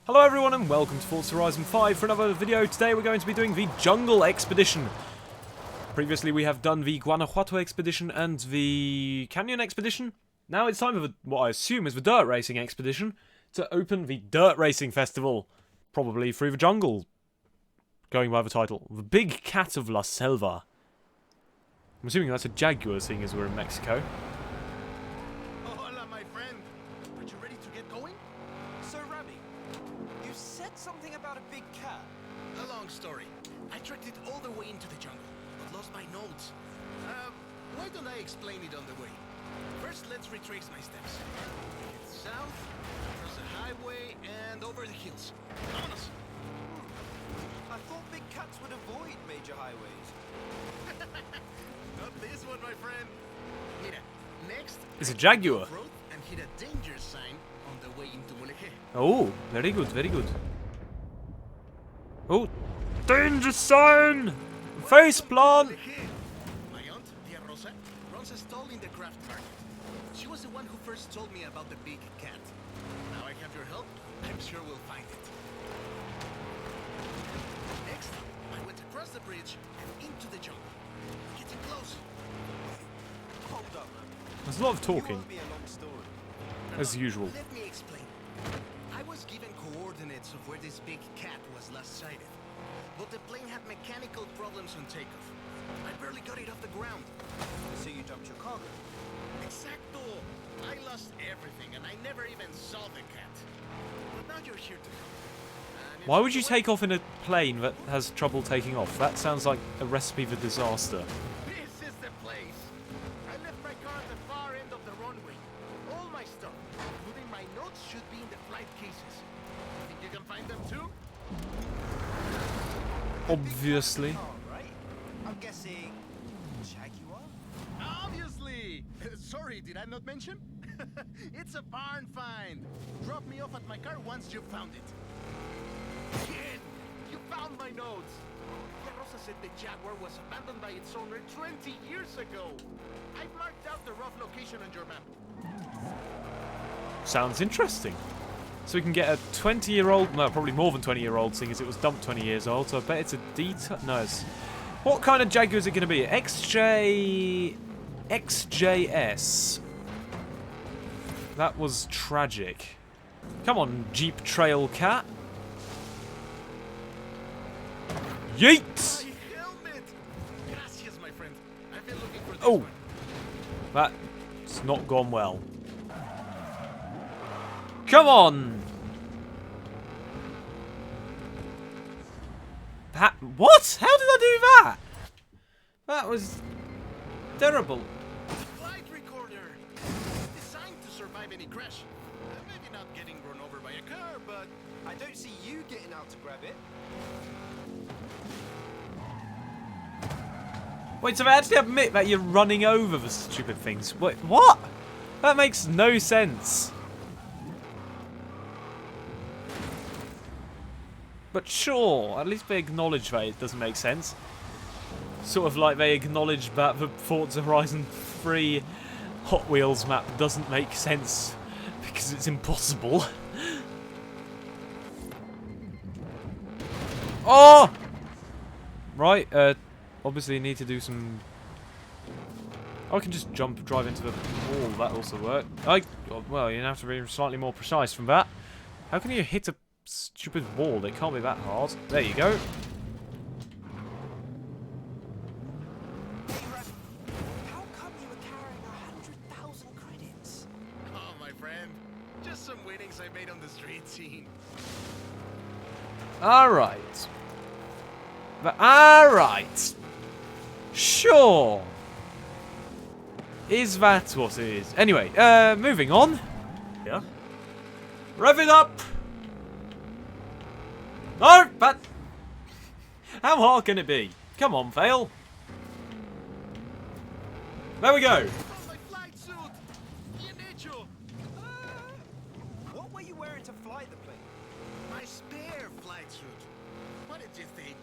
Hello everyone and welcome to Forza Horizon 5 for another video. Today we're going to be doing the Jungle Expedition. Previously we have done the Guanajuato Expedition and the Canyon Expedition. Now it's time for what I assume is the Dirt Racing Expedition to open the Dirt Racing Festival. Probably through the jungle. Going by the title. The Big Cat of La Selva. I'm assuming that's a Jaguar, seeing as we're in Mexico. Hola, my friend. Are you ready to get going? So, Rabbi, you said something about a big cat. A long story. I trekked it all the way into the jungle, but lost my notes. Why don't I explain it on the way? First, let's retrace my steps. Head south, across the highway, and over the hills. Vámonos! I thought big cats would avoid major highways. Not this one, my friend. Mira, next... It's a Jaguar. Road and hit a danger sign on the way into Mulegé. Oh, very good, very good. Oh, danger sign! Face plant! My aunt, Tia Rosa, runs a stall in the craft market. She was the one who first told me about the big cat. Now I have your help, I'm sure we'll find it. Next, I went across the bridge and into the jungle. Getting close. Hold up. There's a lot of You talking, owe me a long story. as usual. Let me explain. I was given coordinates of where this big cat was last sighted. But the plane had mechanical problems on takeoff. I barely got it off the ground. So you dumped your cargo. Exacto! I lost everything and I never even saw the cat. But now you're here to help. And if Why would you want- take off in a plane that has trouble taking off? That sounds like a recipe for disaster. This is the place! I left my car at the far end of the runway. All my stuff, including my notes, should be in the flight cases. Think you can find them too? Obviously. All right. I'm guessing Jaguar? Obviously! Sorry, did I not mention? It's a barn find. Drop me off at my car once you've found it. Kid, you found my notes. Tia Rosa said the Jaguar was abandoned by its owner 20 years ago. I've marked out the rough location on your map. Sounds interesting. So we can get a 20-year-old, no, probably more than 20-year-old, seeing as it was dumped 20 years old, so I bet it's a detail. No, it's... What kind of Jaguar is it going to be? XJS. That was tragic. Come on, Jeep Trail Cat. Yeet! My helmet! Gracias, my friend. I've been looking for this Oh. one. That's not gone well. Come on! What? How did I do that? That was terrible. Flight recorder! Designed to survive any crash. Maybe not getting run over by a car, but... I don't see you getting out to grab it. Wait, so they actually admit that you're running over the stupid things? Wait, what? That makes no sense. But sure, at least they acknowledge that it doesn't make sense. Sort of like they acknowledge that the Forza Horizon 3 Hot Wheels map doesn't make sense because it's impossible. Oh! Right, obviously need to do some... I can just drive into the wall, that also work. Well, you have to be slightly more precise from that. How can you hit a stupid wall? It can't be that hard. There you go. Hey, Rabbi, how come you were carrying 100,000 credits? Oh, my friend. Just some winnings I made on the street scene. Alright. Alright. Sure. Is that what it is? Anyway, moving on. Yeah. Rev it up! No, but... How hard can it be? Come on, Fail. There we go. Oh, my flight suit! Bien hecho! What were you wearing to fly the plane? My spare flight suit. What did you think?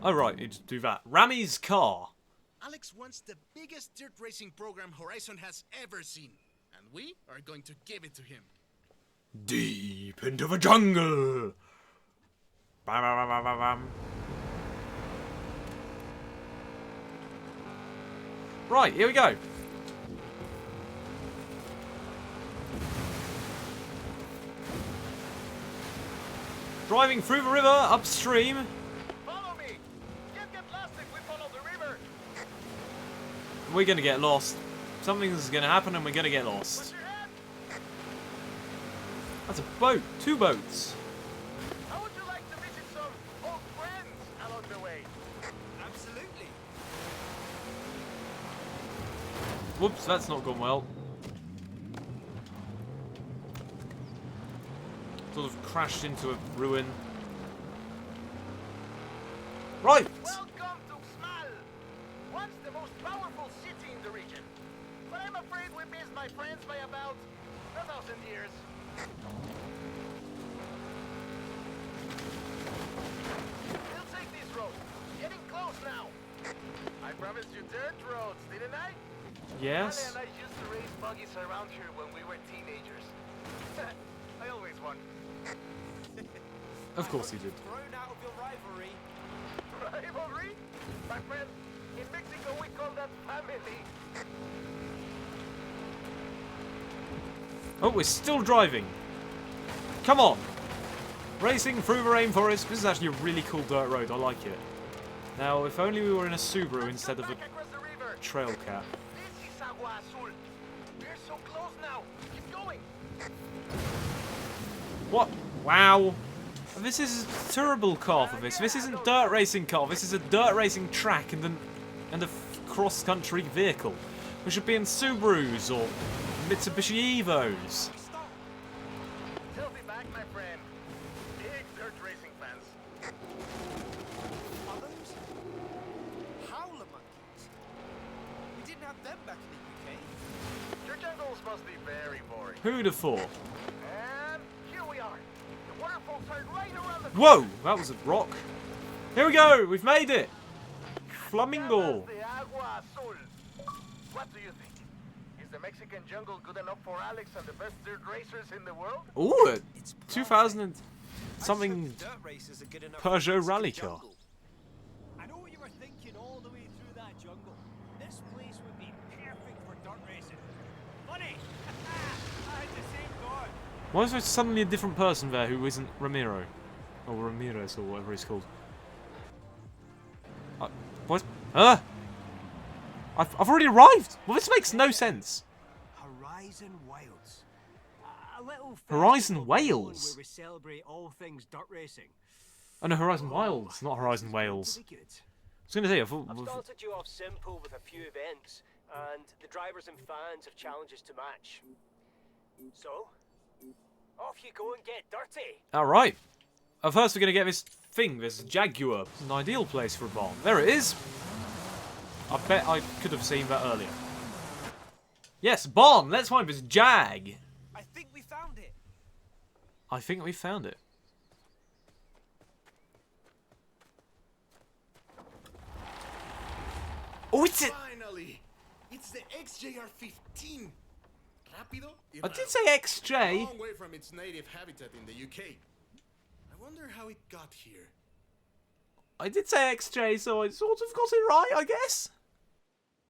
Oh, right, you just do that. Rami's car. Alex wants the biggest dirt racing program Horizon has ever seen. And we are going to give it to him. Deep into the jungle. Bam, bam, bam, bam, bam. Right, here we go. Driving through the river upstream. Follow me. Get lost if we follow the river. We're gonna get lost. Something's gonna happen and we're gonna get lost. What's your head? That's a boat. 2 boats. How would you like to visit some old friends along the way? Absolutely. Whoops, that's not gone well. Sort of crashed into a ruin. Right! Welcome to Xmal, once the most powerful city in the region. But I'm afraid we missed my friends by about 1,000 years. We'll take this road. Getting close now. I promised you dirt roads, didn't I? Yes. Ale and I used to race buggies around here when we were teenagers. I always won. Of course he did. Thrown out of your rivalry. Rivalry? My friend, in Mexico we call that family. Oh, we're still driving. Come on. Racing through the rainforest. This is actually a really cool dirt road. I like it. Now, if only we were in a Subaru instead of a Across the river. trail cat. This is Agua Azul. We're so close now. Keep going. What? Wow. This is a terrible car for this. This isn't dirt racing car. This is a dirt racing track and a cross-country vehicle. We should be in Subarus or Mitsubishi Evos. He'll be back, my friend. Big dirt racing fans. Others? Howler monkeys. We didn't have them back in the UK. Your jungles must be very boring. Who'd have thought? And here we are. The waterfalls are right around the Whoa! That was a rock. Here we go! We've made it! Flamingo! Llamas de Agua Azul. What do you think? Is the Mexican jungle good enough for Alex and the best dirt racers in the world? Ooh, It's 2000 and Let's something hope dirt races are good enough Peugeot for the rally Mexican car. jungle. I know what you were thinking all the way through that jungle. This place would be perfect for dirt racing. Funny! I had the same thought. Why is there suddenly a different person there who isn't Ramiro? Or Ramirez or whatever he's called. What? I've already arrived! Well, this makes no sense. Horizon Wilds. A little Horizon festival Wales? where we celebrate all things dirt racing. Oh no, Horizon Wilds, not Horizon Wales. Pretty good. I was going to say, I thought... I've started you off simple with a few events, and the drivers and fans have challenges to match. So, off you go and get dirty. Alright. First we're going to get this thing, this Jaguar. It's an ideal place for a bomb. There it is! I bet I could have seen that earlier. Yes, bomb! Let's find this Jag! I think we found it. I think we found it. Oh, it's it! Finally! It's the XJR-15. Rápido y I did raro. say XJ. Long way from its native habitat in the UK. I wonder how it got here. I did say XJ, so I sort of got it right, I guess.